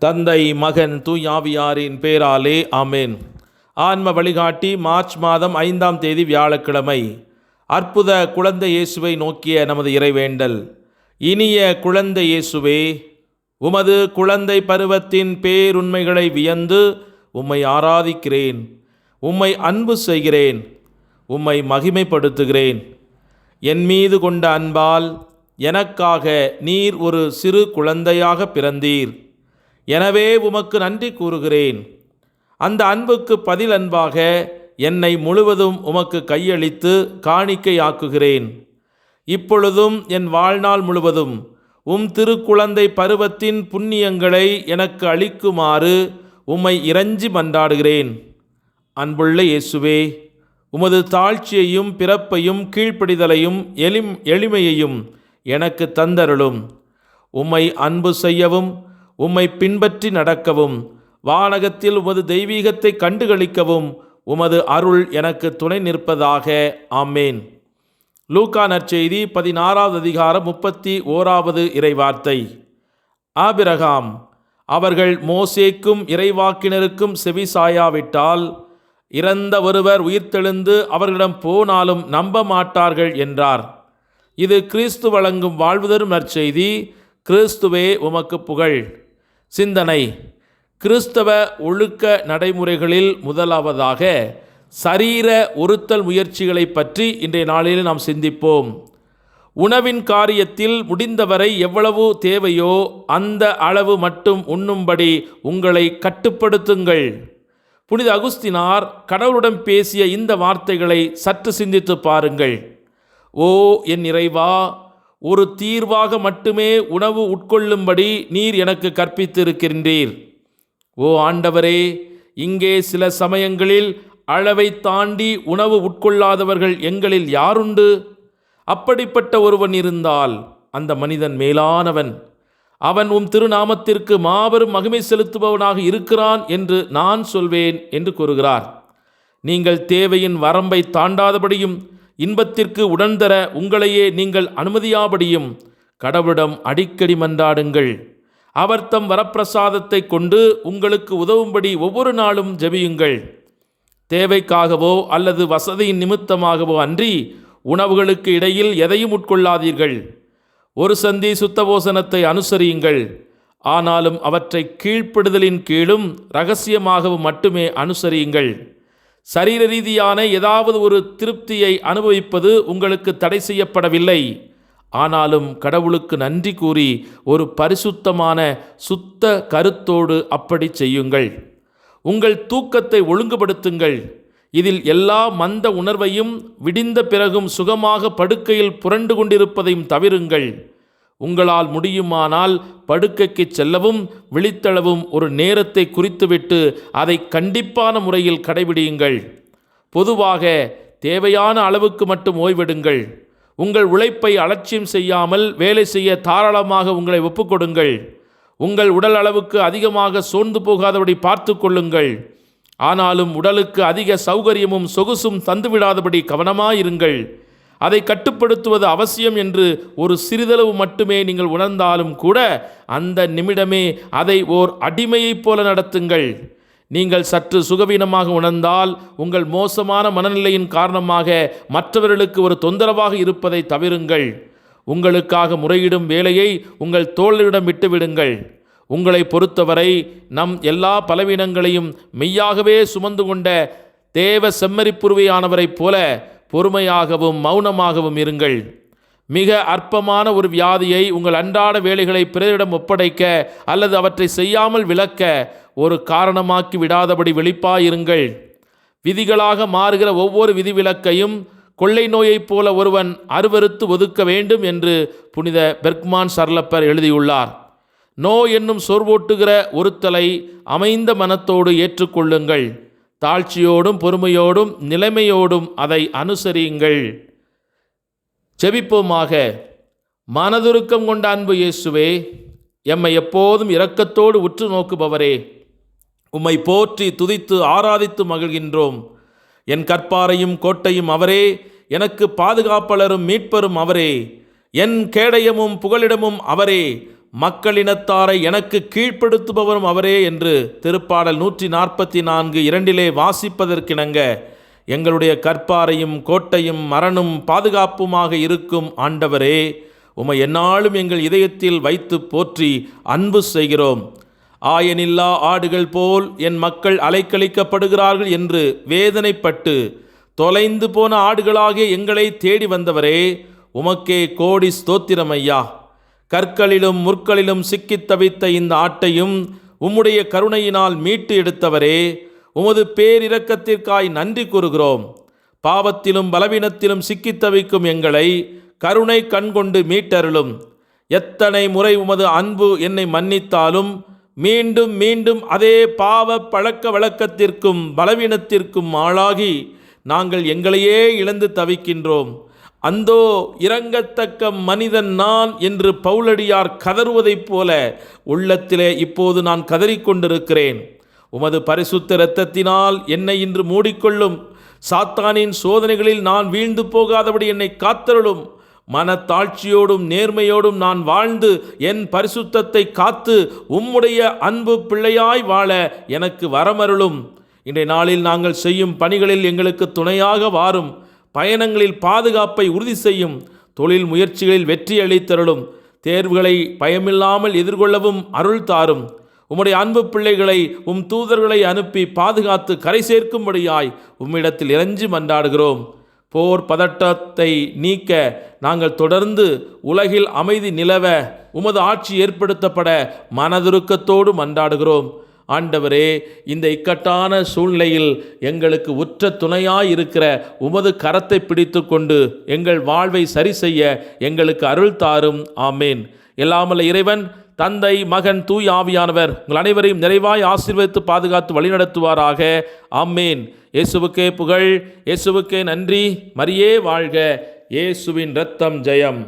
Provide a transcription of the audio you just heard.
தந்தை, மகன், தூயாவியாரின் பேராலே ஆமேன். ஆன்ம வழிகாட்டி மார்ச் மாதம் 5ஆம் தேதி வியாழக்கிழமை. அற்புத குழந்தை இயேசுவை நோக்கிய நமது இறைவேண்டல். இனிய குழந்தை இயேசுவே, உமது குழந்தை பருவத்தின் பேருண்மைகளை வியந்து உம்மை ஆராதிக்கிறேன். உம்மை அன்பு செய்கிறேன். உம்மை மகிமைப்படுத்துகிறேன். என் மீது கொண்ட அன்பால் எனக்காக நீர் ஒரு சிறு குழந்தையாக பிறந்தீர். எனவே உமக்கு நன்றி கூறுகிறேன். அந்த அன்புக்கு பதில் அன்பாக என்னை முழுவதும் உமக்கு கையளித்து காணிக்கையாக்குகிறேன். இப்பொழுதும் என் வாழ்நாள் முழுவதும் திருக்குழந்தை பருவத்தின் புண்ணியங்களை எனக்கு அளிக்குமாறு உம்மை இறைஞ்சி மன்றாடுகிறேன். அன்புள்ள இயேசுவே, உமது தாழ்ச்சியையும் பிறப்பையும் கீழ்ப்படிதலையும் எளிமையையும் எனக்கு தந்தருளும். உம்மை அன்பு செய்யவும் உம்மை பின்பற்றி நடக்கவும் வானகத்தில் உமது தெய்வீகத்தை கண்டுகளிக்கவும் உமது அருள் எனக்கு துணை நிற்பதாக. ஆமேன். லூக்கா நற்செய்தி 16வது அதிகாரம் 31வது இறைவார்த்தை. ஆபிரகாம் அவர்கள் மோசேக்கும் இறைவாக்கினருக்கும் செவிசாயாவிட்டால் இறந்த ஒருவர் உயிர்த்தெழுந்து அவர்களிடம் போனாலும் நம்ப மாட்டார்கள் என்றார். இது கிறிஸ்து வழங்கும் வாழ்வுதரும் நற்செய்தி. கிறிஸ்துவே உமக்கு புகழ். சிந்தனை: கிறிஸ்தவ ஒழுக்க நடைமுறைகளில் முதலாவதாக சரீர ஒருத்தல் முயற்சிகளை பற்றி இன்றைய நாளில் நாம் சிந்திப்போம். உணவின் காரியத்தில் முடிந்தவரை எவ்வளவு தேவையோ அந்த அளவு மட்டும் உண்ணும்படி உங்களை கட்டுப்படுத்துங்கள். புனித அகுஸ்தினார் கடவுளுடன் பேசிய இந்த வார்த்தைகளை சற்று சிந்தித்து பாருங்கள். ஓ என் இறைவா, ஒரு தீர்வாக மட்டுமே உணவு உட்கொள்ளும்படி நீர் எனக்கு கற்பித்திருக்கின்றீர். ஓ ஆண்டவரே, இங்கே சில சமயங்களில் அளவை தாண்டி உணவு உட்கொள்ளாதவர்கள் எங்களில் யாருண்டு? அப்படிப்பட்ட ஒருவன் இருந்தால் அந்த மனிதன் மேலானவன். அவன் திருநாமத்திற்கு மாபெரும் மகிமை செலுத்துபவனாக இருக்கிறான் என்று நான் சொல்வேன் என்று கூறுகிறார். நீங்கள் தேவையின் வரம்பை தாண்டாதபடியும் இன்பத்திற்கு உடன்தர உங்களையே நீங்கள் அனுமதியாபடியும் கடவுளிடம் அடிக்கடி மன்றாடுங்கள். அவர் தம் வரப்பிரசாதத்தை கொண்டு உங்களுக்கு உதவும்படி ஒவ்வொரு நாளும் ஜெபியுங்கள். தேவைக்காகவோ அல்லது வசதியின் நிமித்தமாகவோ அன்றி உணவுகளுக்கு இடையில் எதையும் உட்கொள்ளாதீர்கள். ஒரு சந்தி சுத்தபோசனத்தை அனுசரியுங்கள். ஆனாலும் அவற்றை கீழ்ப்படுதலின் கீழும் இரகசியமாகவும் மட்டுமே அனுசரியுங்கள். சரீர ரீதியான ஏதாவது ஒரு திருப்தியை அனுபவிப்பது உங்களுக்கு தடை செய்யப்படவில்லை. ஆனாலும் கடவுளுக்கு நன்றி கூறி ஒரு பரிசுத்தமான சுத்த கருத்தோடு அப்படி செய்யுங்கள். உங்கள் தூக்கத்தை ஒழுங்குபடுத்துங்கள். இதில் எல்லா மந்த உணர்வையும் விடிந்த பிறகும் சுகமாக படுக்கையில் புரண்டு கொண்டிருப்பதையும் தவிருங்கள். உங்களால் முடியுமானால் படுக்கைக்கு செல்லவும் விழித்தளவும் ஒரு நேரத்தை குறித்துவிட்டு அதை கண்டிப்பான முறையில் கடைபிடியுங்கள். பொதுவாக தேவையான அளவுக்கு மட்டும் ஓய்வெடுங்கள். உங்கள் உழைப்பை அலட்சியம் செய்யாமல் வேலை செய்ய தாராளமாக உங்களை ஒப்புக்கொடுங்கள். உங்கள் உடல் அளவுக்கு அதிகமாக சோர்ந்து போகாதபடி பார்த்து கொள்ளுங்கள். ஆனாலும் உடலுக்கு அதிக சௌகரியமும் சொகுசும் தந்துவிடாதபடி கவனமாயிருங்கள். அதை கட்டுப்படுத்துவது அவசியம் என்று ஒரு சிறிதளவு மட்டுமே நீங்கள் உணர்ந்தாலும் கூட அந்த நிமிடமே அதை ஓர் அடிமையைப் போல நடத்துங்கள். நீங்கள் சற்று சுகவீனமாக உணர்ந்தால் உங்கள் மோசமான மனநிலையின் காரணமாக மற்றவர்களுக்கு ஒரு தொந்தரவாக இருப்பதை தவிருங்கள். உங்களுக்காக முறையிடும் வேலையை உங்கள் தோழரிடம் விட்டுவிடுங்கள். உங்களை பொறுத்தவரை நம் எல்லா பலவீனங்களையும் மெய்யாகவே சுமந்து கொண்ட தேவ செம்மறிப்புருவையானவரைப் போல பொறுமையாகவும் மௌனமாகவும் இருங்கள். மிக அற்பமான ஒரு வியாதியை உங்கள் அன்றாட வேலைகளை பிறரிடம் ஒப்படைக்க அல்லது அவற்றை செய்யாமல் விலக்க ஒரு காரணமாக்கி விடாதபடி வெளிப்பாயிருங்கள். விதிகளாக மாறுகிற ஒவ்வொரு விதிவிலக்கையும் கொள்ளை நோயைப் போல ஒருவன் அருவருத்து ஒதுக்க வேண்டும் என்று புனித பெர்க்மான் சர்லப்பர் எழுதியுள்ளார். நோய் என்னும் சோர்வூட்டுகிற ஒருத்தலை அமைந்த மனத்தோடு ஏற்றுக்கொள்ளுங்கள். தாழ்ச்சியோடும் பொறுமையோடும் நிலைமையோடும் அதை அனுசரியுங்கள். ஜெபிப்போமாக. மனதுருக்கம் கொண்ட அன்பு இயேசுவே, எம்மை எப்போதும் இரக்கத்தோடு உற்று நோக்குபவரே, உம்மை போற்றி துதித்து ஆராதித்து மகிழ்கின்றோம். என் கற்பாரையும் கோட்டையும் அவரே, எனக்கு பாதுகாப்பாளரும் மீட்பரும் அவரே, என் கேடயமும் புகலிடமும் அவரே, மக்களினத்தாரை எனக்கு கீழ்ப்படுத்துபவரும் அவரே என்று திருப்பாடல் 144:2 வாசிப்பதற்கிணங்க எங்களுடைய கற்பாரையும் கோட்டையும் மரணும் பாதுகாப்புமாக இருக்கும் ஆண்டவரே, உம்மை எந்நாளும் எங்கள் இதயத்தில் வைத்து போற்றி அன்பு செய்கிறோம். ஆயனில்லா ஆடுகள் போல் என் மக்கள் அலைக்கழிக்கப்படுகிறார்கள் என்று வேதனைப்பட்டு தொலைந்து போன ஆடுகளாகிய எங்களை தேடி வந்தவரே, உமக்கே கோடி ஸ்தோத்திரம் ஐயா. கற்களிலும் முற்களிலும் சிக்கித் தவித்த இந்த ஆட்டையும் உம்முடைய கருணையினால் மீட்டு எடுத்தவரே, உமது பேரிரக்கத்திற்காய் நன்றி கூறுகிறோம். பாவத்திலும் பலவீனத்திலும் சிக்கித் தவிக்கும் எங்களை கருணை கண்கொண்டு மீட்டருளும். எத்தனை முறை உமது அன்பு என்னை மன்னித்தாலும் மீண்டும் மீண்டும் அதே பாவ பழக்க வழக்கத்திற்கும் பலவீனத்திற்கும் ஆளாகி நாங்கள் எங்களையே இழந்து தவிக்கின்றோம். அந்தோ இரங்கத்தக்க மனிதன் நான் என்று பவுலடியார் கதறுவதைப் போல உள்ளத்திலே இப்போது நான் கதறிக்கொண்டிருக்கிறேன். உமது பரிசுத்த இரத்தத்தினால் என்னை இன்று மூடிக்கொள்ளும். சாத்தானின் சோதனைகளில் நான் வீழ்ந்து போகாதபடி என்னை காத்தருளும். மனத்தாழ்ச்சியோடும் நேர்மையோடும் நான் வாழ்ந்து என் பரிசுத்தத்தை காத்து உம்முடைய அன்பு பிள்ளையாய் வாழ எனக்கு வரமருளும். இன்றைய நாளில் நாங்கள் செய்யும் பணிகளில் எங்களுக்கு துணையாக வாரும். பயணங்களில் பாதுகாப்பை உறுதி செய்யும். தொழில் முயற்சிகளில் வெற்றி அளித்தருளும். தேர்வுகளை பயமில்லாமல் எதிர்கொள்ளவும் அருள் தாரும். உம்முடைய அன்பு பிள்ளைகளை உம் தூதர்களை அனுப்பி பாதுகாத்து கரை சேர்க்கும்படியாய் உம்மிடத்தில் இறைஞ்சி மன்றாடுகிறோம். போர் பதட்டத்தை நீக்க நாங்கள் தொடர்ந்து உலகில் அமைதி நிலவ உமது ஆட்சி ஏற்படுத்தப்பட மனதுருக்கத்தோடு மன்றாடுகிறோம். ஆண்டவரே, இந்த இக்கட்டான சூழ்நிலையில் எங்களுக்கு உற்ற துணையாயிருக்கிற உமது கரத்தை பிடித்து கொண்டு எங்கள் வாழ்வை சரி செய்ய எங்களுக்கு அருள் தாரும். ஆமேன். எல்லாமல்ல இறைவன் தந்தை, மகன், தூய் ஆவியானவர் உங்கள் அனைவரையும் நிறைவாய் ஆசீர்வதித்து பாதுகாத்து வழிநடத்துவாராக. ஆமேன். இயேசுவுக்கே புகழ், இயேசுவுக்கே நன்றி. மரியே வாழ்க. இயேசுவின் இரத்தம் ஜெயம்.